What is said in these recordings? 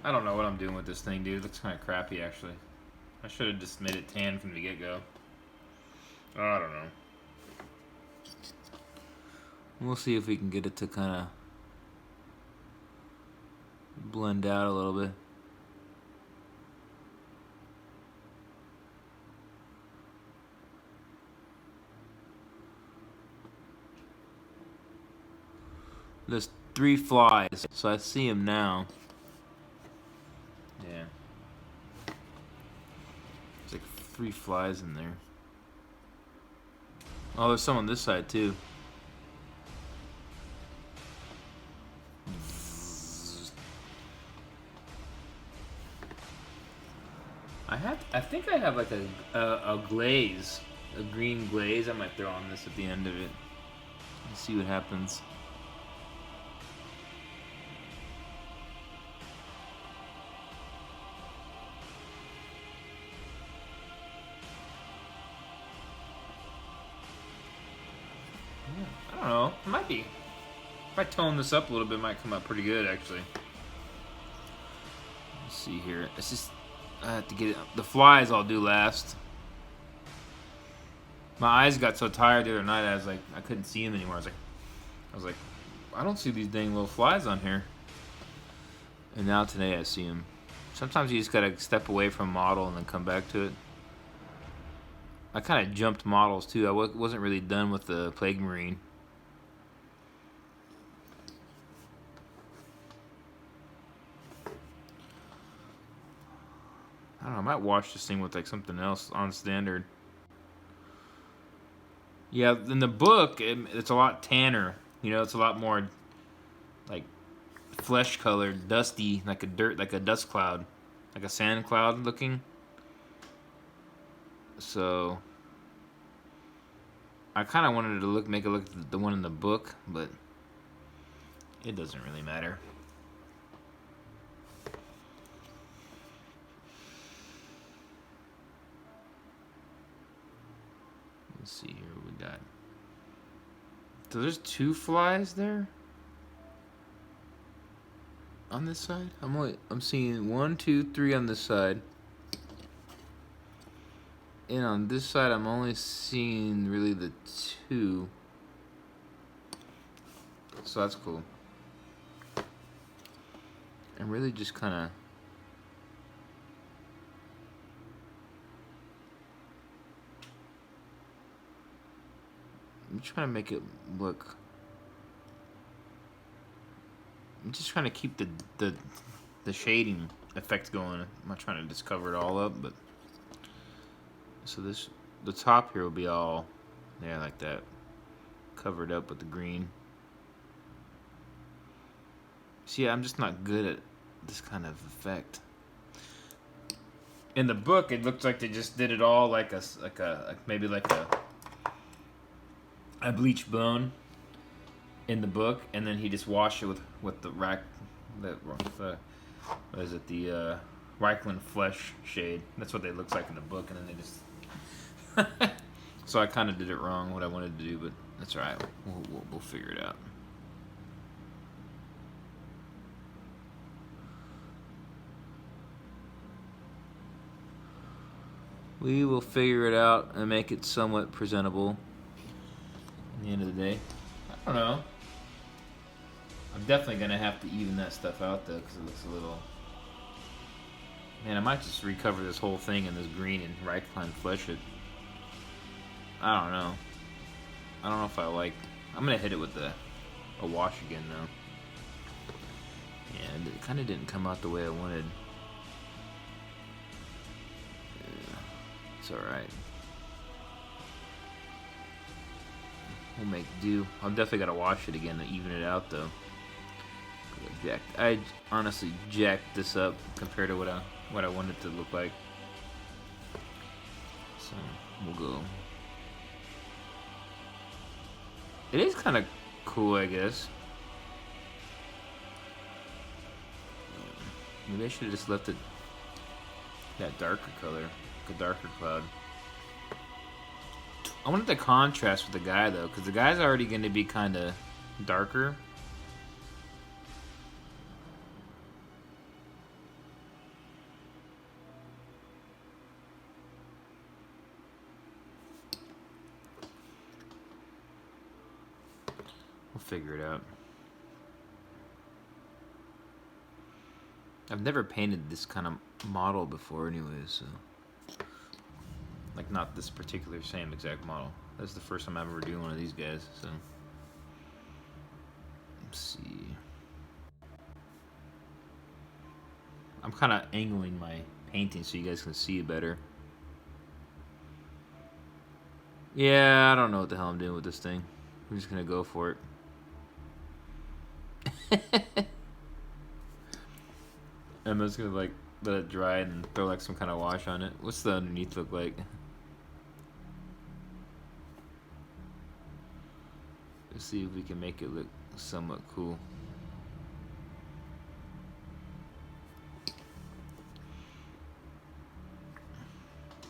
I don't know what I'm doing with this thing, dude. It looks kind of crappy, actually. I should have just made it tan from the get-go. I don't know. We'll see if we can get it to kind of blend out a little bit. There's 3 flies, so I see them now. Yeah. There's like 3 flies in there. Oh, there's some on this side too. I think I have like a glaze, a green glaze. I might throw on this at the end of it. Let's see what happens. I don't know. It might be. If I tone this up a little bit, it might come out pretty good, actually. Let's see here. It's just I have to get it. The flies I'll do last. My eyes got so tired the other night. I couldn't see them anymore. I was like, I don't see these dang little flies on here. And now today I see them. Sometimes you just gotta step away from a model and then come back to it. I kind of jumped models too. I wasn't really done with the Plague Marine. I don't know. I might wash this thing with like something else on standard. Yeah, in the book, it's a lot tanner. You know, it's a lot more like flesh colored, dusty, like a dust cloud, like a sand cloud looking. So I kind of wanted to make it look like the one in the book, but it doesn't really matter. Let's see here what we got. So there's 2 flies there on this side. I'm seeing 1, 2, 3 on this side. And on this side, I'm only seeing really the 2. So that's cool. And really just kind of... I'm trying to make it look... I'm just trying to keep the shading effect going. I'm not trying to just cover it all up, but... So the top here will be all there like that, covered up with the green. See, I'm just not good at this kind of effect. In the book, it looks like they just did it all like maybe like a bleach bone in the book, and then he just washed it with the what is it, the Reichland flesh shade. That's what they looks like in the book, and then they just so I kind of did it wrong, what I wanted to do, but that's all right. We'll figure it out. We will figure it out and make it somewhat presentable at the end of the day. I don't know. I'm definitely going to have to even that stuff out, though, because it looks a little... Man, I might just recover this whole thing in this green and Reichland flesh it. I don't know. I don't know if I like... I'm going to hit it with a wash again, though. Yeah, it kind of didn't come out the way I wanted. Yeah, it's alright. We'll make do. I've definitely got to wash it again to even it out, though. I honestly jacked this up compared to what I want it to look like. So we'll go. It is kind of cool, I guess. Maybe I should have just left it that darker color, like a darker cloud. I wanted the contrast with the guy, though, because the guy's already going to be kind of darker. figure it out. I've never painted this kind of model before anyway, so... Like, not this particular same exact model. That's the first time I'm ever doing one of these guys, so... Let's see... I'm kind of angling my painting so you guys can see it better. Yeah, I don't know what the hell I'm doing with this thing. I'm just gonna go for it. I'm just gonna like let it dry and throw like some kind of wash on it. What's the underneath look like? Let's see if we can make it look somewhat cool.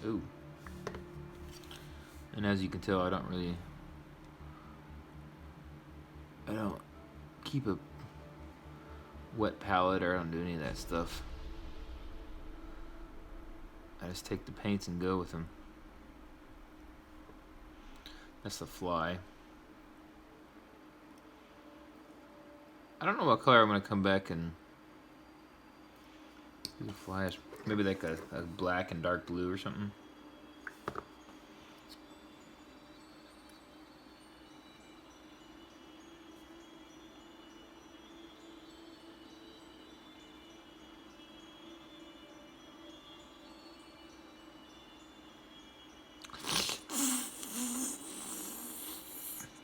Ooh. And as you can tell, I don't keep a wet palette, or I don't do any of that stuff. I just take the paints and go with them. That's the fly. I don't know what color I'm going to come back and do the flies. Maybe like a black and dark blue or something.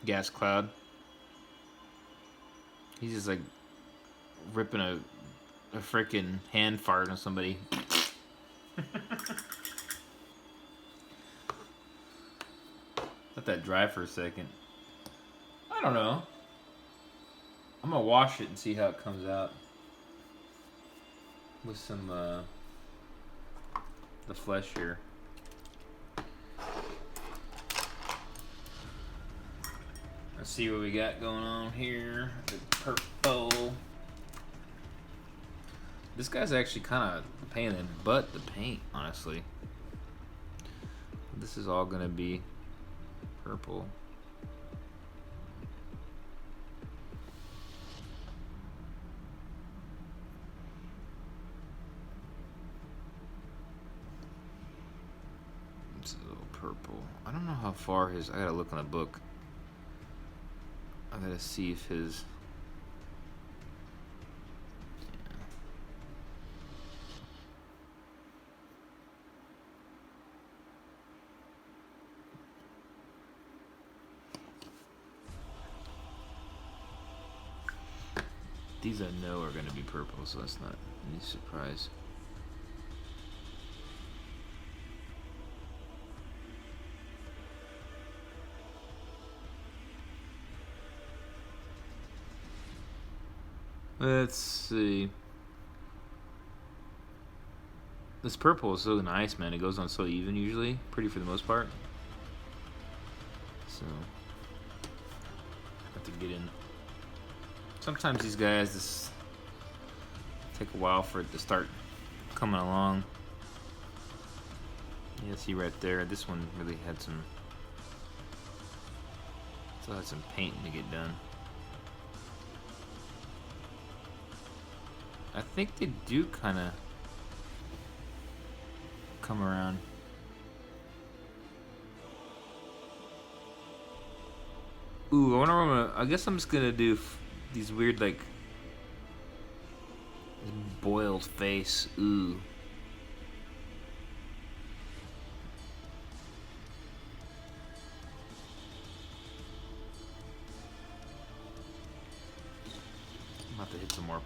Gas cloud. He's just like ripping a freaking hand fart on somebody. Let that dry for a second. I don't know. I'm gonna wash it and see how it comes out with some the flesh here. Let's see what we got going on here. The purple. This guy's actually kind of a pain in the butt to paint, honestly. This is all gonna be purple. It's a little purple. I don't know how far his. I gotta look in the book. I gotta see if his. These I know are going to be purple, so that's not any surprise. Let's see. This purple is so nice, man. It goes on so even usually. Pretty for the most part. So, have to get in. Sometimes these guys just take a while for it to start coming along. Yeah, see right there, this one really had some, still had some painting to get done. I think they do kind of come around. Ooh, I guess I'm just gonna do these weird, like, boiled face. Ooh. I'm about to hit some more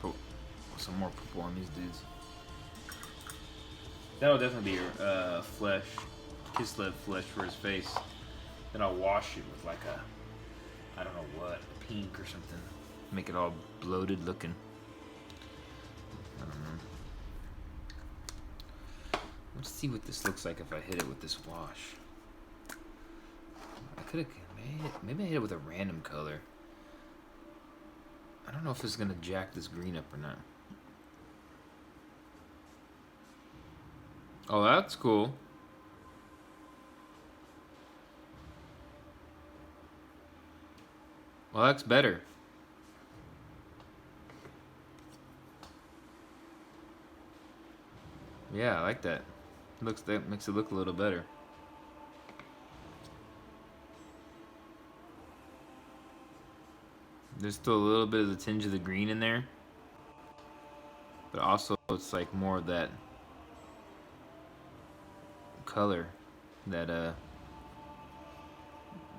purple on these dudes. That'll definitely be flesh, Kislev flesh for his face. Then I'll wash it with like a, I don't know what, pink or something. Make it all bloated looking. I don't know. Let's see what this looks like if I hit it with this wash. I could have maybe I hit it with a random color. I don't know if it's gonna jack this green up or not. Oh, that's cool. Well, that's better. Yeah, I like that. That makes it look a little better. There's still a little bit of the tinge of the green in there, but also it's like more of that color, that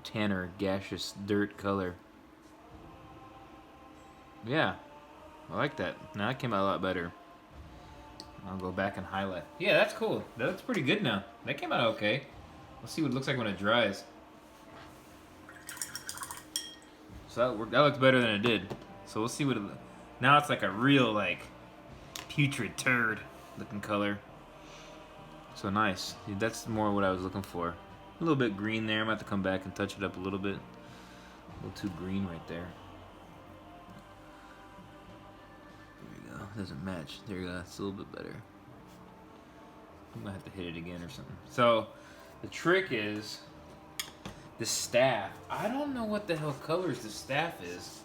tanner, gaseous dirt color. Yeah, I like that. Now that came out a lot better. I'll go back and highlight. Yeah, that's cool. That looks pretty good now. That came out okay. Let's see what it looks like when it dries. So that looks better than it did. So we'll see what it now it's like a real like putrid turd looking color. So nice. Dude, that's more what I was looking for. A little bit green there. I'm going to have to come back and touch it up a little bit. A little too green right there. There you go. Doesn't match. There you go. It's a little bit better. I'm going to have to hit it again or something. So the trick is the staff. I don't know what the hell colors the staff is.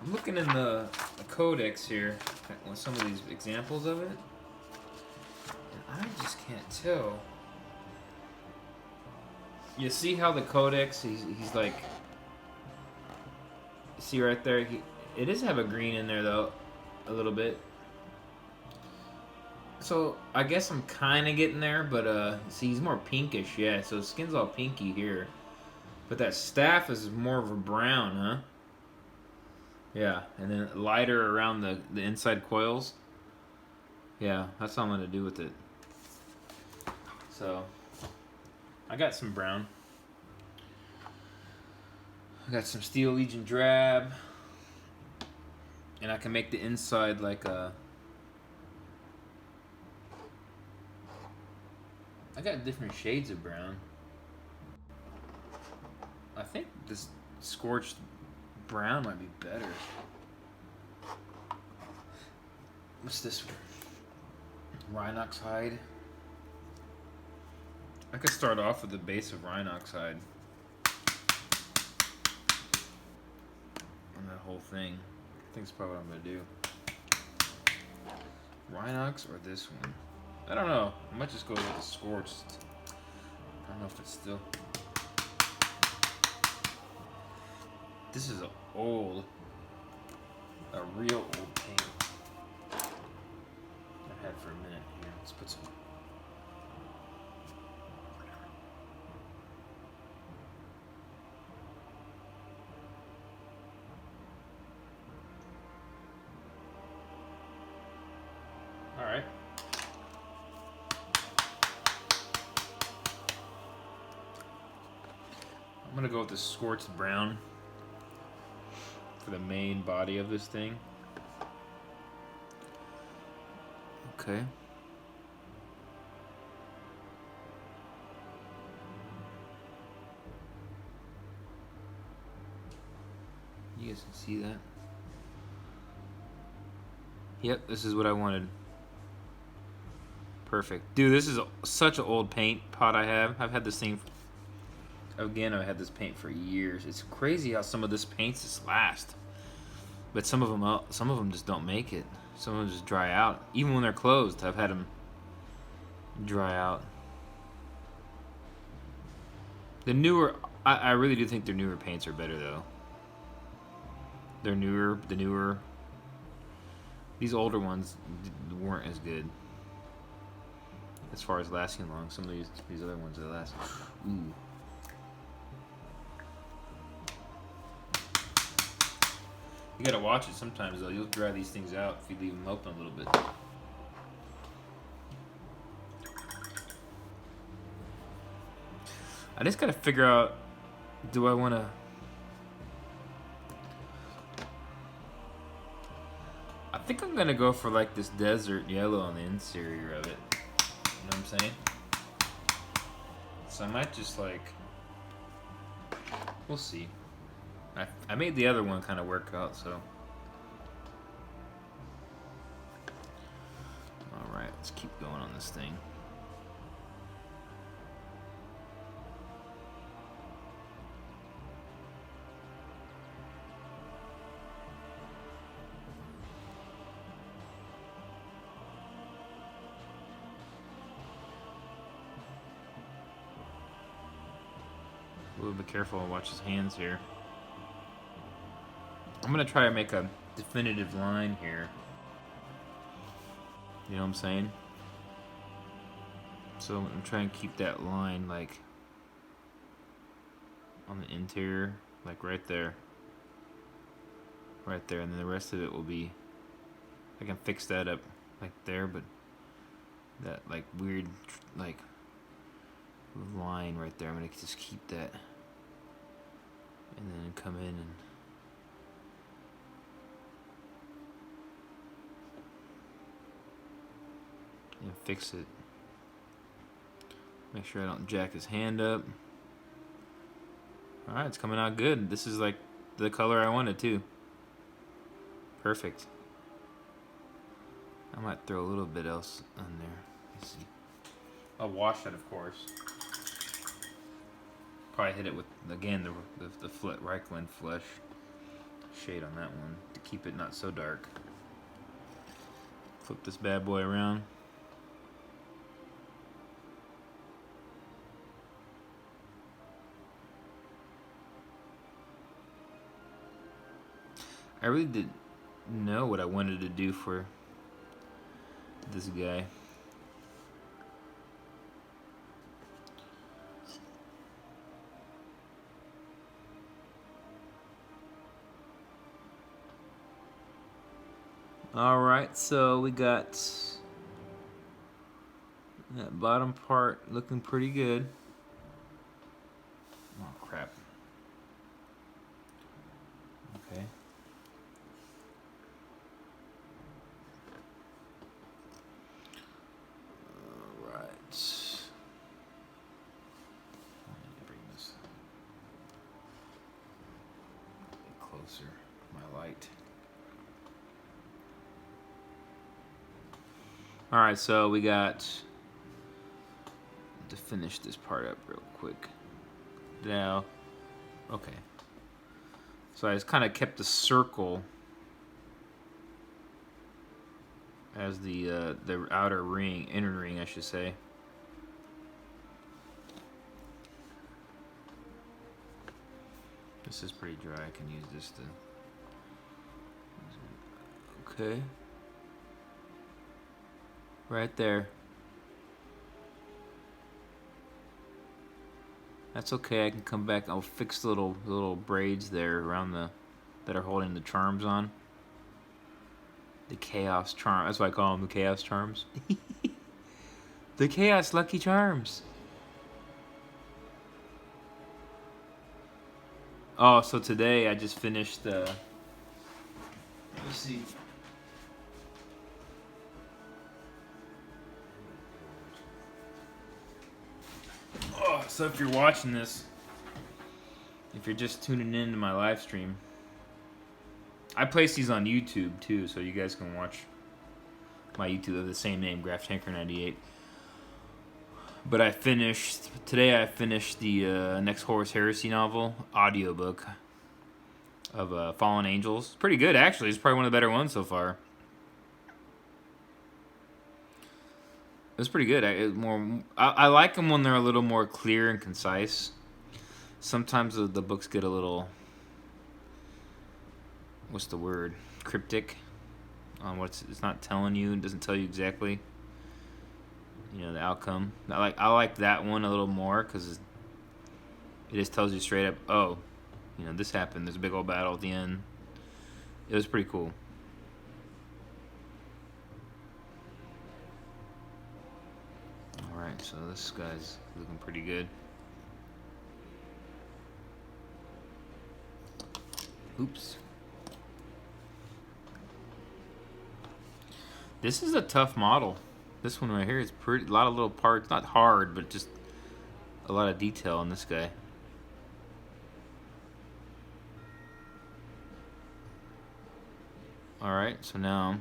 I'm looking in the codex here with some of these examples of it. And I just can't tell. You see how the codex, he's like, see right there, it does have a green in there though, a little bit. So I guess I'm kind of getting there, but see he's more pinkish, yeah, so his skin's all pinky here. But that staff is more of a brown, huh? Yeah, and then lighter around the inside coils. Yeah, that's what I'm going to do with it. So, I got some brown. I got some Steel Legion drab. And I can make the inside like a... I got different shades of brown. I think this scorched brown might be better. What's this one? Rhinox hide. I could start off with the base of Rhinox hide. On that whole thing. I think it's probably what I'm going to do. Rhinox or this one? I don't know. I might just go with the scorched. I don't know if it's still... This is a real old paint. I've had for a minute here. Let's put some. All right. I'm gonna go with the scorched brown for the main body of this thing. Okay. You guys can see that. Yep, this is what I wanted. Perfect. Dude, this is such an old paint pot I have. I've had this thing... Again, I've had this paint for years. It's crazy how some of this paints just last. But some of them just don't make it. Some of them just dry out. Even when they're closed, I've had them dry out. The newer... I really do think their newer paints are better, though. The newer... These older ones weren't as good. As far as lasting long. Some of these other ones that last... Ooh. You gotta watch it sometimes, though. You'll dry these things out if you leave them open a little bit. I just gotta figure out, do I want to... I think I'm gonna go for like this desert yellow on the interior of it. You know what I'm saying? So I might just like... We'll see. I made the other one kind of work out, so. Alright, let's keep going on this thing. A little bit careful. Watch his hands here. I'm gonna try to make a definitive line here. You know what I'm saying? So I'm trying to keep that line like on the interior, like right there. Right there, and then the rest of it will be, I can fix that up like there, but that like weird like line right there, I'm gonna just keep that and then come in and fix it. Make sure I don't jack his hand up. Alright, it's coming out good. This is like the color I wanted too. Perfect. I might throw a little bit else on there. Let's see. I'll wash it, of course. Probably hit it with, again, the Reichland flesh shade on that one to keep it not so dark. Flip this bad boy around. I really didn't know what I wanted to do for this guy. Alright, so we got that bottom part looking pretty good. Oh crap. Okay. Alright, so we got to finish this part up real quick. Now, okay. So I just kind of kept the circle as the outer ring, inner ring, I should say. This is pretty dry. I can use this to. Okay. Right there. That's okay. I can come back. I'll fix the little braids there around that are holding the charms on. The chaos charm. That's why I call them the chaos charms. The chaos lucky charms. Oh, so today I just finished. Let me see. Oh, so if you're watching this, if you're just tuning in to my live stream, I place these on YouTube too, so you guys can watch my YouTube of the same name, GraphTanker98. But today I finished the Next Horus Heresy novel, audiobook of Fallen Angels. Pretty good, actually. It's probably one of the better ones so far. It's pretty good. I like them when they're a little more clear and concise. Sometimes the books get a little, what's the word, cryptic on it's not telling you. It doesn't tell you exactly, you know, the outcome. I like that one a little more because it just tells you straight up, oh, you know, this happened. There's a big old battle at the end. It was pretty cool. Alright, so this guy's looking pretty good. Oops. This is a tough model. This one right here is a lot of little parts. Not hard, but just a lot of detail on this guy. Alright, so now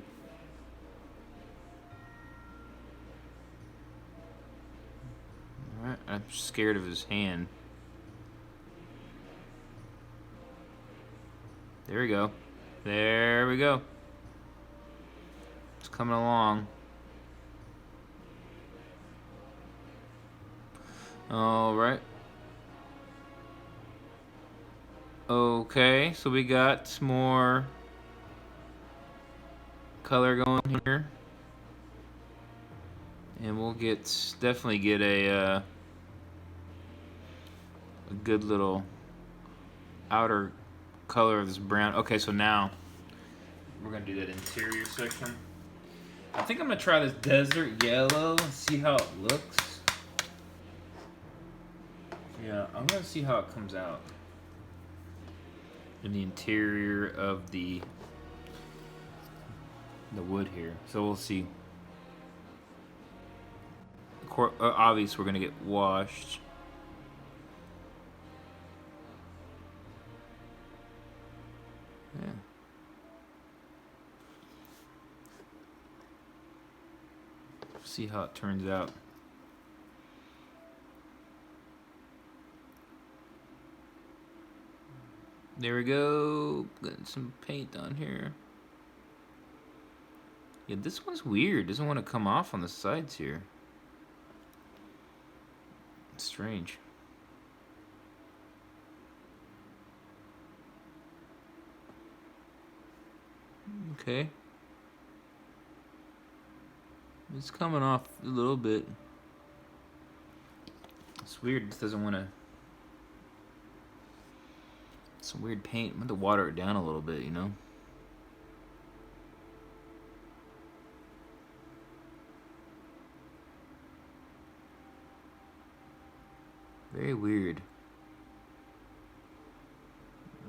alright, I'm scared of his hand. There we go. There we go. It's coming along. Alright. Okay, so we got some more color going here. And we'll definitely get a good little outer color of this brown. Okay, so now we're gonna do that interior section. I think I'm gonna try this desert yellow and see how it looks. Yeah, I'm gonna see how it comes out in the interior of the wood here. So we'll see. Obviously, we're gonna get washed. Yeah. See how it turns out. There we go. Getting some paint on here. Yeah, this one's weird. Doesn't want to come off on the sides here. It's strange. Okay. It's coming off a little bit. It's weird. This doesn't want to. Some weird paint. I'm going to water it down a little bit, you know? Very weird.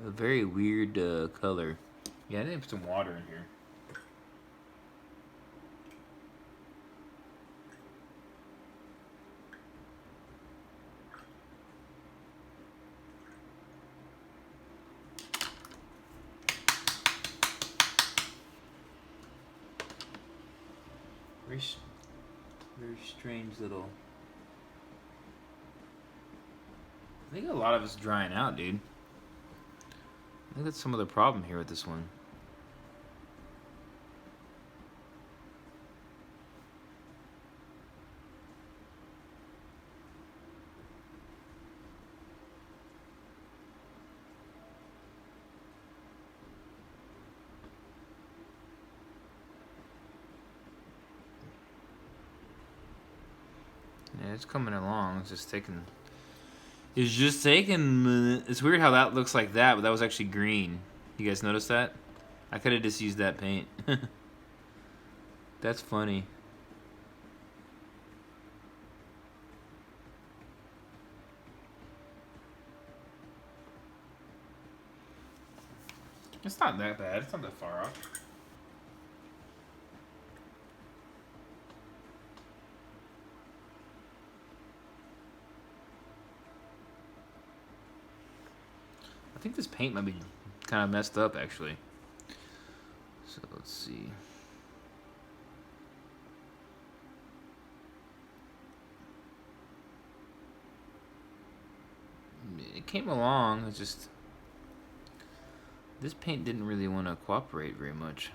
A very weird color. Yeah, I need to put some water in here. Very strange little. I think a lot of it's drying out, dude. I think that's some of the problem here with this one. Yeah, it's coming along. It's just taking. It's weird how that looks like that, but that was actually green. You guys notice that? I could have just used that paint. That's funny. It's not that bad. It's not that far off. I think this paint might be kind of messed up, actually. So let's see. It came along. It's just this paint didn't really want to cooperate very much.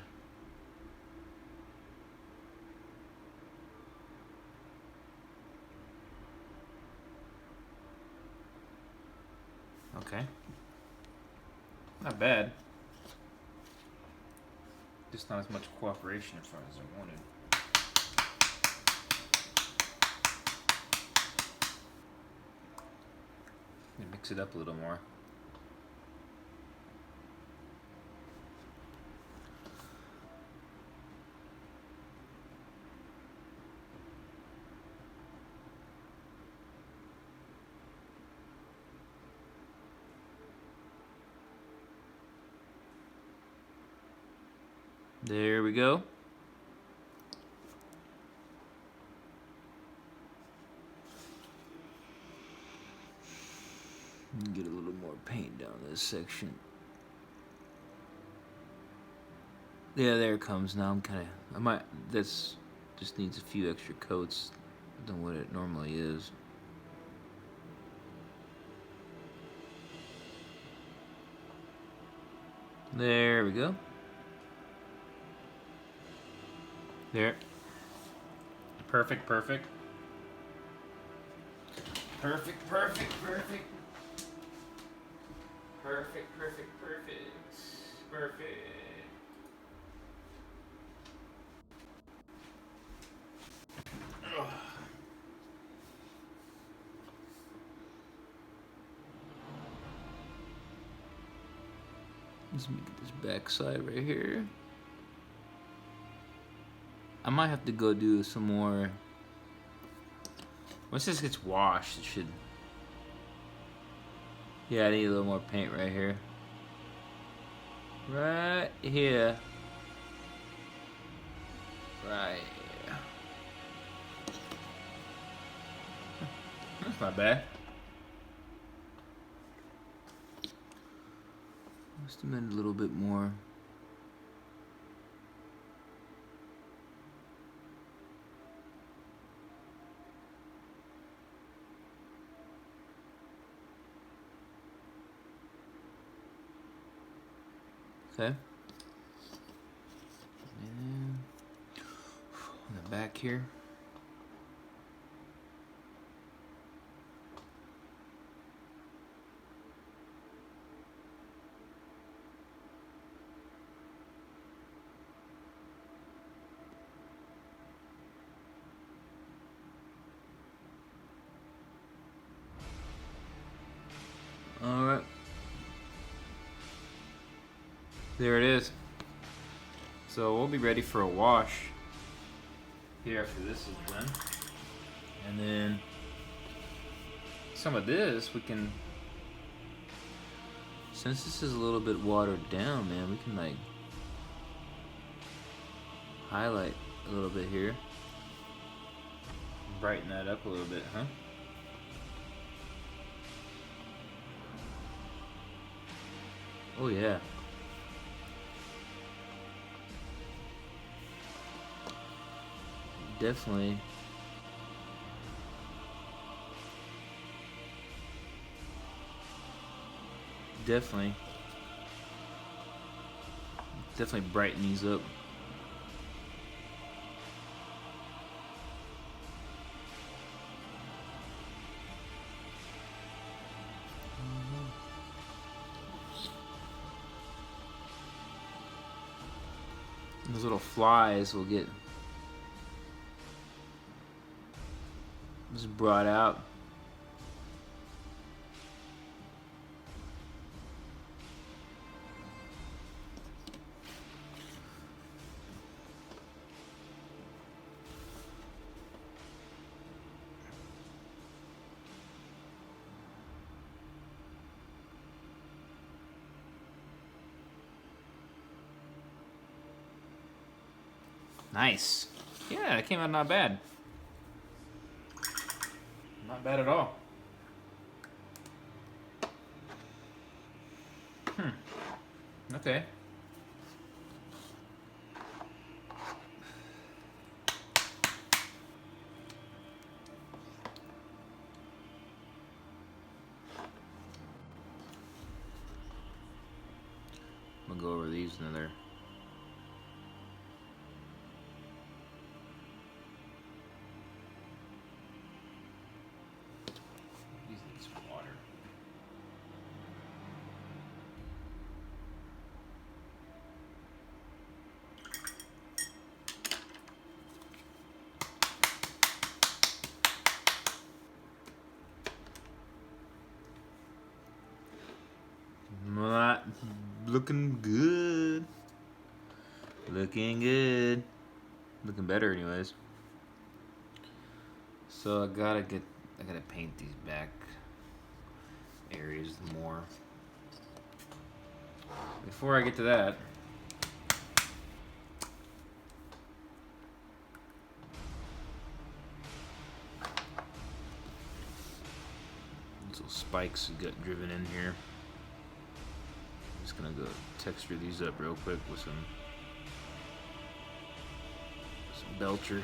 Okay. Not bad. Just not as much cooperation as far as I wanted. Mix it up a little more. There we go. Get a little more paint down this section. Yeah, there it comes. Now this just needs a few extra coats than what it normally is. There we go. There. Perfect. Perfect. Perfect, perfect, perfect. Perfect. Ugh. Let's make this back side right here. I might have to go do some more. Once this gets washed, it should. Yeah, I need a little more paint right here. Right here. Right. That's not bad. Just a minute, a little bit more. Okay. And on the back here. All right. There it is. So we'll be ready for a wash here after this is done. And then some of this we can, since this is a little bit watered down, man, we can like highlight a little bit here. Brighten that up a little bit, huh? Oh yeah. Definitely. Definitely brighten these up. Those little flies will get just brought out. Nice. Yeah, it came out not bad. Not bad at all. Okay. I'm gonna go over these another. These need some water. Not looking good. Looking good. Looking better anyways. So I gotta paint these back areas more. Before I get to that, these little spikes got driven in here. I'm just gonna go texture these up real quick with some Belcher.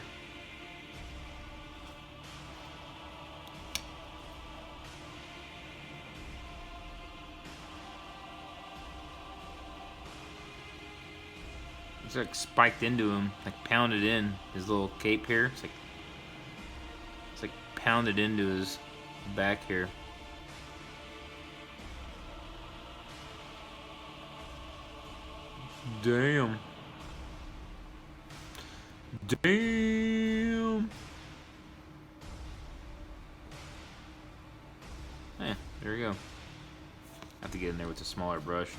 It's like spiked into him, like pounded in his little cape here. It's like pounded into his back here. Damn. Damn. There we go. Have to get in there with a smaller brush.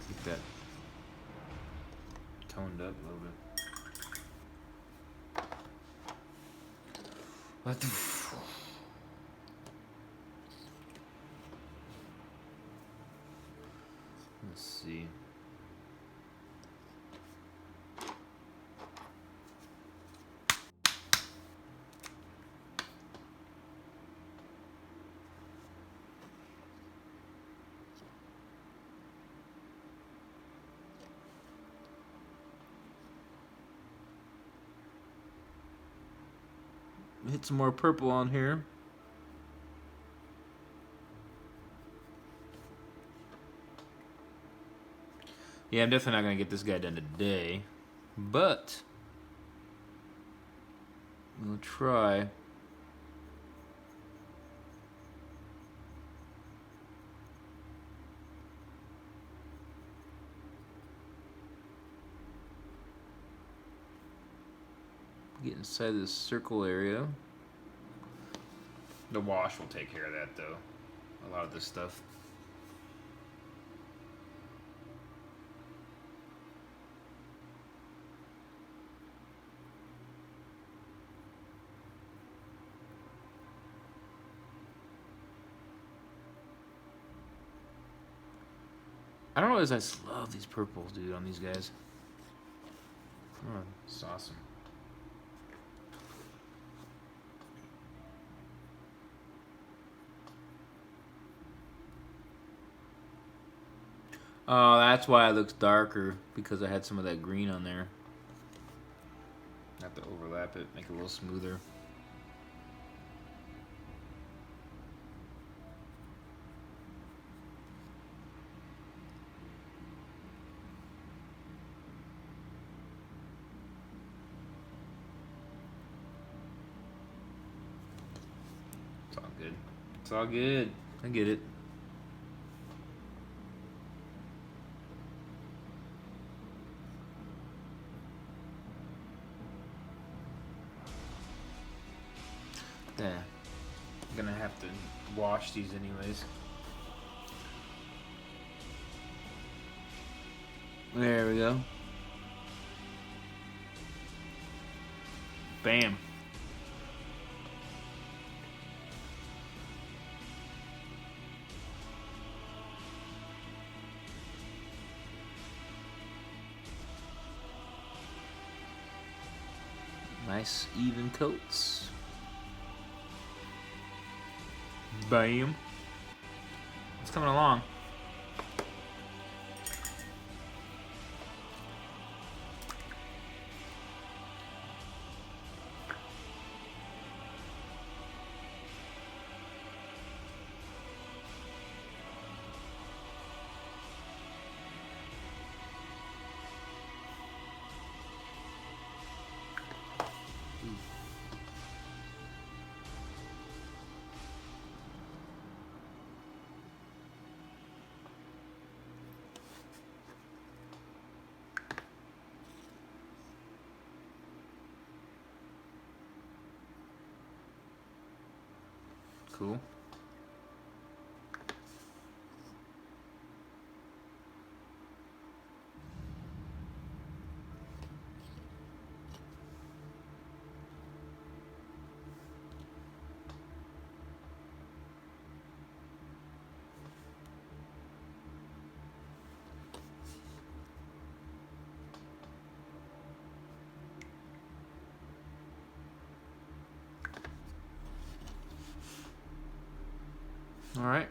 Get that toned up a little bit. What the Let's see. Hit some more purple on here. Yeah, I'm definitely not going to get this guy done today, but we'll try. Get inside this circle area. The wash will take care of that, though. A lot of this stuff. I don't realize I just love these purples, dude, on these guys. Oh, it's awesome. Oh, that's why it looks darker, because I had some of that green on there. I have to overlap it, make it a little smoother. It's all good. It's all good. I get it. Yeah, I'm gonna have to wash these anyways. There we go. Bam. Nice even coats. Bam. It's coming along. Cool. All right.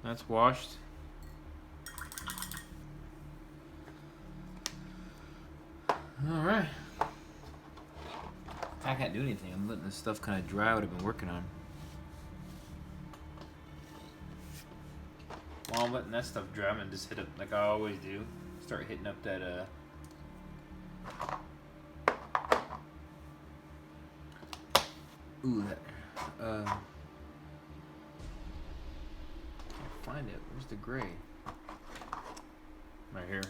That's washed. All right. I can't do anything. I'm letting this stuff kind of dry what I've been working on. While I'm letting that stuff dry, I'm gonna just hit it like I always do. Start hitting up that ooh, that can't find it. Where's the gray? right here.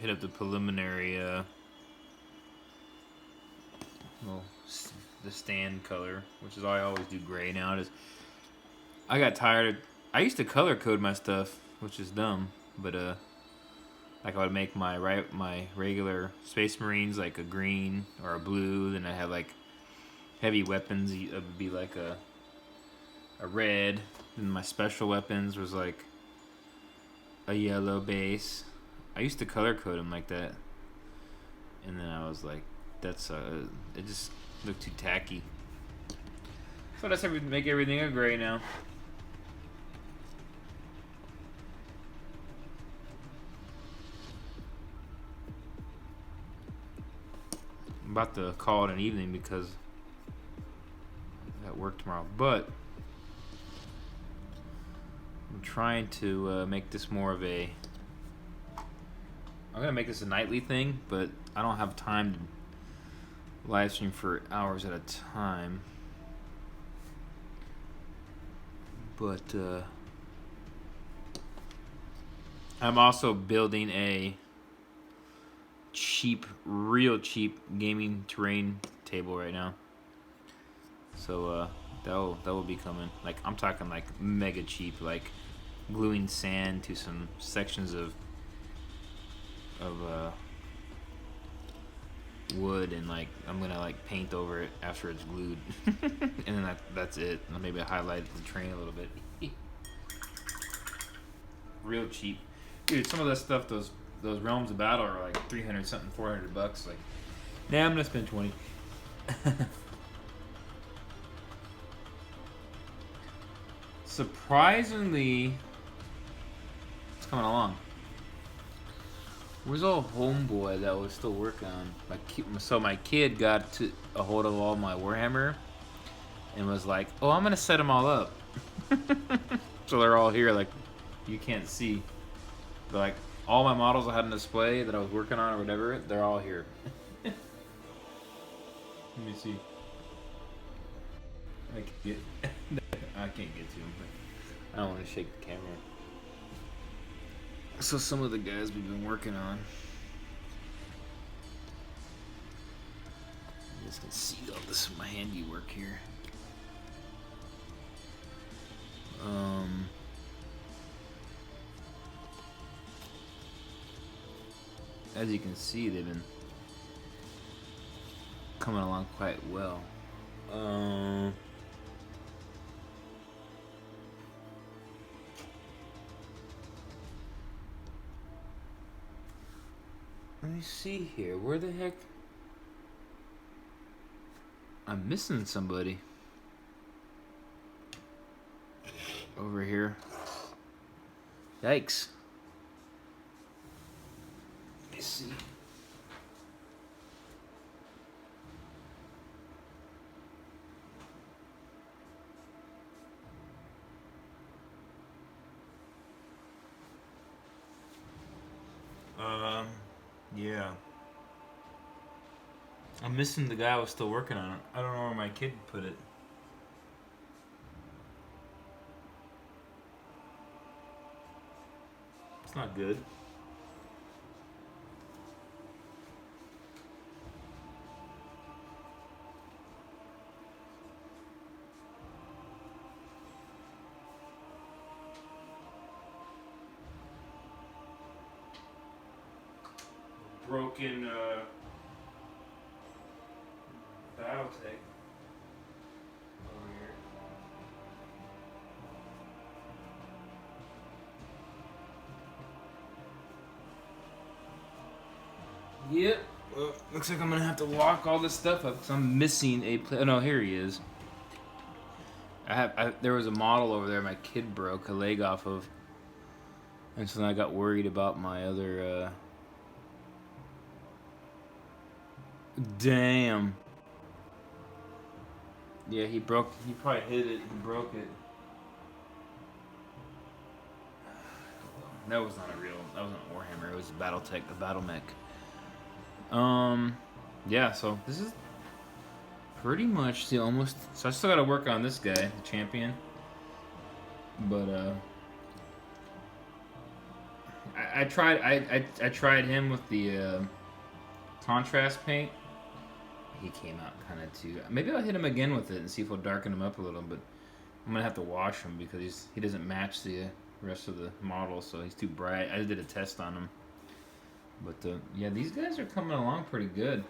Hit up the preliminary, well, the stand color, which is I always do gray now. I got tired. I used to color code my stuff, which is dumb, but like I would make my regular Space Marines like a green or a blue. Then I had like heavy weapons. It would be like a red. Then my special weapons was like a yellow base. I used to color code them like that, and then I was like, "That's it just looked too tacky." So that's how we make everything a gray now. I'm about to call it an evening because I got work tomorrow, but I'm trying to make this more of a. I'm gonna make this a nightly thing, but I don't have time to live stream for hours at a time. But I'm also building a real cheap gaming terrain table right now. So that will be coming. Like I'm talking like mega cheap, like gluing sand to some sections of wood, and like I'm gonna like paint over it after it's glued, and then that's it. And maybe I highlight the terrain a little bit. Real cheap, dude. Some of that stuff, those realms of battle are like 300 something, $400. Like, nah, I'm gonna spend 20. Surprisingly, it's coming along. Where's old homeboy that was still working on? My kid got a hold of all my Warhammer and was like, "Oh, I'm gonna set them all up." So they're all here. Like, you can't see, but like all my models I had on display that I was working on or whatever, they're all here. Let me see. I can't get to them, but I don't want to shake the camera. So some of the guys we've been working on. You guys can see all this is my handiwork here. As you can see, they've been coming along quite well. Let me see here. Where the heck? I'm missing somebody. Over here. Yikes. Let me see. Yeah. I'm missing the guy I was still working on it. I don't know where my kid put it. It's not good. Broken battle tech over here. Yep. Well, looks like I'm gonna have to lock all this stuff up because I'm missing a. Oh no, here he is. There was a model over there my kid broke a leg off of, and so then I got worried about my other. Damn. Yeah, he probably hit it and broke it. That was not that wasn't Warhammer, it was a battle mech. Yeah, so this is pretty much so I still gotta work on this guy, the champion. But, I tried him with the, contrast paint. He came out kind of too. Maybe I'll hit him again with it and see if we'll darken him up a little. But I'm gonna have to wash him because he doesn't match the rest of the model, so he's too bright. I did a test on him. But yeah, these guys are coming along pretty good.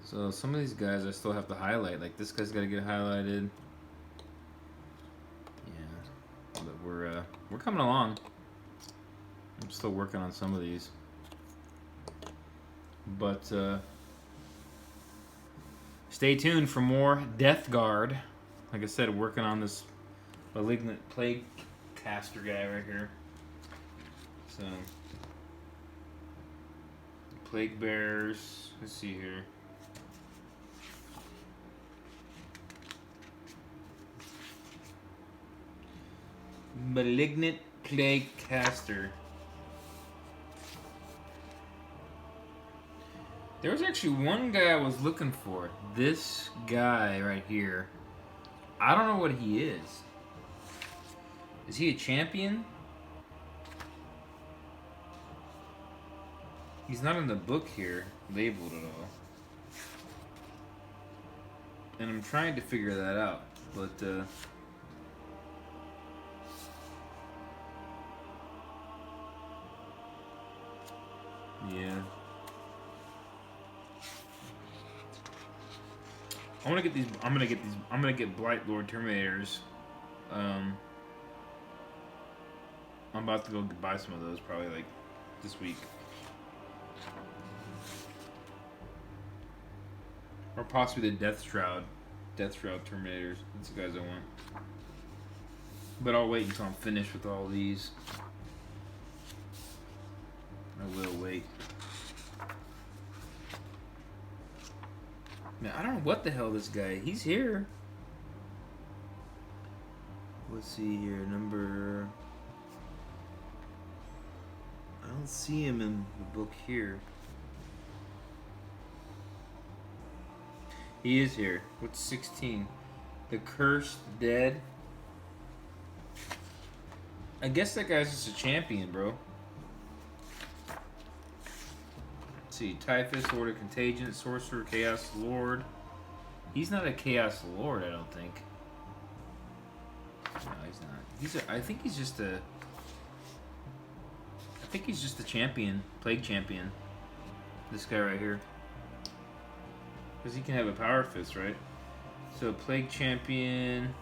So some of these guys I still have to highlight. Like this guy's got to get highlighted. Yeah, but we're coming along. I'm still working on some of these. But stay tuned for more Death Guard. Like I said, working on this malignant Plaguecaster guy right here. So Plague Bears. Let's see here. Malignant Plaguecaster. There was actually one guy I was looking for. This guy right here. I don't know what he is. Is he a champion? He's not in the book here, labeled at all. And I'm trying to figure that out. But, yeah. I'm gonna get Blight Lord Terminators. I'm about to go buy some of those probably like this week. Or possibly the Death Shroud Terminators. That's the guys I want. But I'll wait until I'm finished with all these. I will wait. Man, I don't know what the hell this guy. He's here. Let's see here. Number. I don't see him in the book here. He is here. What's 16? The Cursed Dead. I guess that guy's just a champion, bro. Let's see, Typhus, Lord of Contagion, Sorcerer, Chaos Lord. He's not a Chaos Lord, I don't think. No, he's not. I think he's just a champion, Plague Champion. This guy right here. Because he can have a Power Fist, right? So, Plague Champion.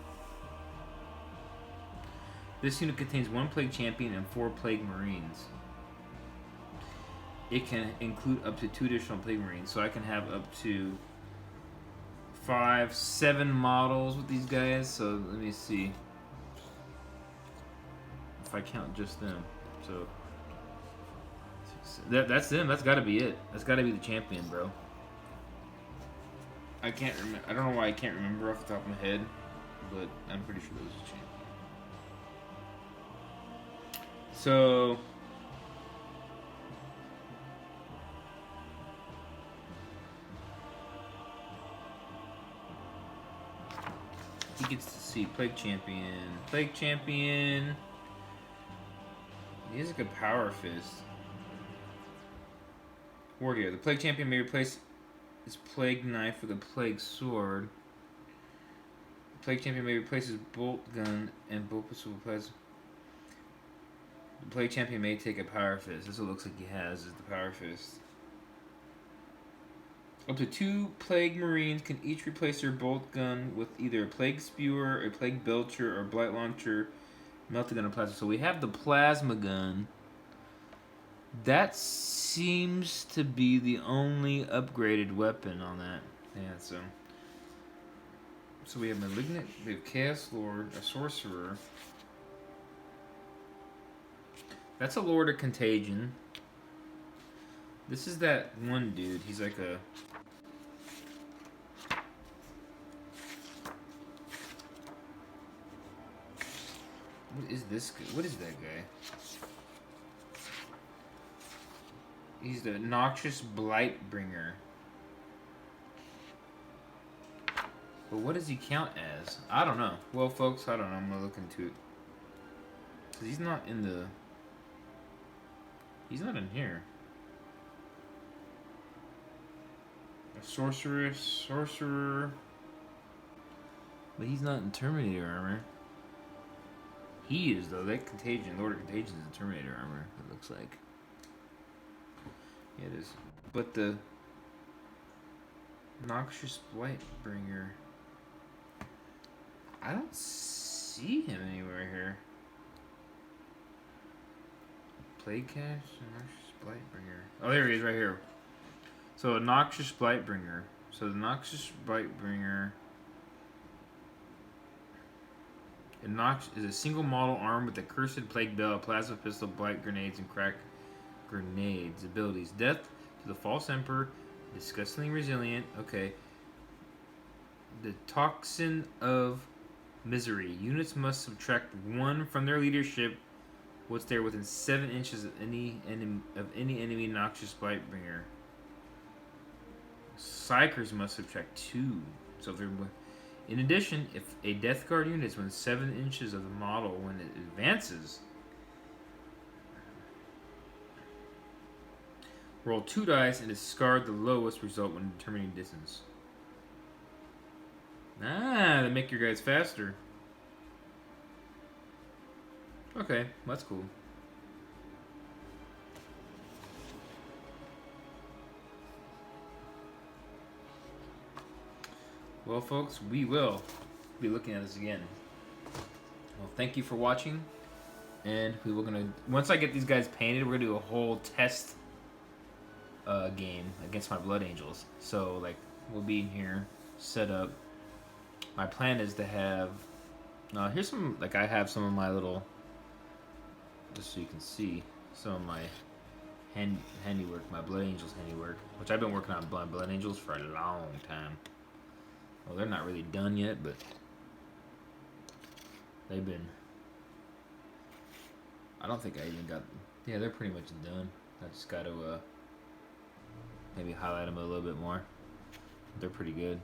This unit contains 1 Plague Champion and 4 Plague Marines. It can include up to 2 additional Plague Marines. So I can have up to 5, 7 models with these guys. So let me see. If I count just them. So that's them. That's got to be it. That's got to be the champion, bro. I can't remember. I don't know why I can't remember off the top of my head. But I'm pretty sure it was a champion. So he gets to see Plague Champion. Plague Champion. He has a good Power Fist. Word here. The Plague Champion may replace his Plague Knife with a Plague Sword. The Plague Champion may replace his Bolt Gun and Bolt Pistol with Plasma. The Plague Champion may take a Power Fist. This is what it looks like he has, is the Power Fist. Up to 2 Plague Marines can each replace their Bolt Gun with either a Plague Spewer, a Plague Belcher, or Blight Launcher, Melted Gun, and Plasma. So we have the Plasma Gun. That seems to be the only upgraded weapon on that. Yeah, so we have Malignant, we have Chaos Lord, a Sorcerer. That's a Lord of Contagion. This is that one dude. He's like a... What is this guy? What is that guy? He's the Noxious Blightbringer. But what does he count as? I don't know. Well, folks, I don't know. I'm going to look into it. Because he's not in the... He's not in here. A sorcerer. But he's not in Terminator armor. He is, though. That Contagion, Lord of Contagion is in Terminator armor, it looks like. Yeah, it is. But the Noxious Blightbringer, I don't see him anywhere here. Plaguecaster, Noxious Blightbringer. Oh, there he is, right here. So, a Noxious Blightbringer. So, the Noxious Blightbringer is a single model armed with a cursed plague bell, a plasma pistol, blight grenades, and crack grenades. Abilities: death to the false emperor, disgustingly resilient. Okay. The toxin of misery. Units must subtract 1 from their leadership. What's there within 7 inches of any enemy Noxious Blightbringer. Psychers must subtract 2. So if they're... In addition, if a Death Guard unit is within 7 inches of the model when it advances, roll 2 dice and discard the lowest result when determining distance. Ah, they make your guys faster. Okay, that's cool. Well, folks, we will be looking at this again. Well, thank you for watching, and we were gonna, once I get these guys painted, we're gonna do a whole test game against my Blood Angels. So, like, we'll be in here, set up. My plan is to have, here's some, like, I have some of my little, just so you can see, some of my handiwork, my Blood Angels handiwork, which I've been working on Blood Angels for a long time. Well, they're not really done yet, but they've been... I don't think I even got... Yeah, they're pretty much done. I just got to maybe highlight them a little bit more. They're pretty good.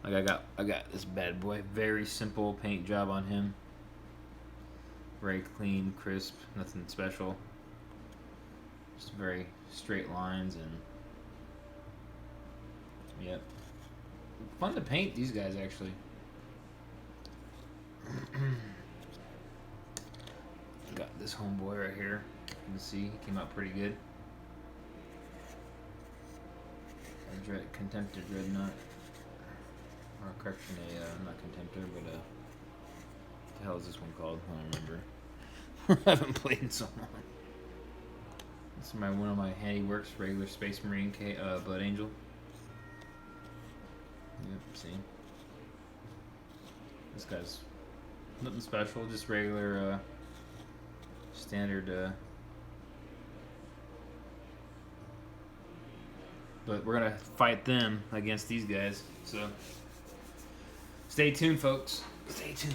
Like I got this bad boy. Very simple paint job on him. Very clean, crisp, nothing special. Just very straight lines and... Yep. Fun to paint these guys, actually. Got this homeboy right here. You can see he came out pretty good. A Contemptor Dreadnought. Or correction, not Contemptor, but what the hell is this one called? I don't remember. I haven't played in so long. This is one of my handiworks, regular Space Marine Blood Angel. Yep, see? This guy's nothing special, just regular, standard, but we're gonna fight them against these guys, so stay tuned, folks. Stay tuned.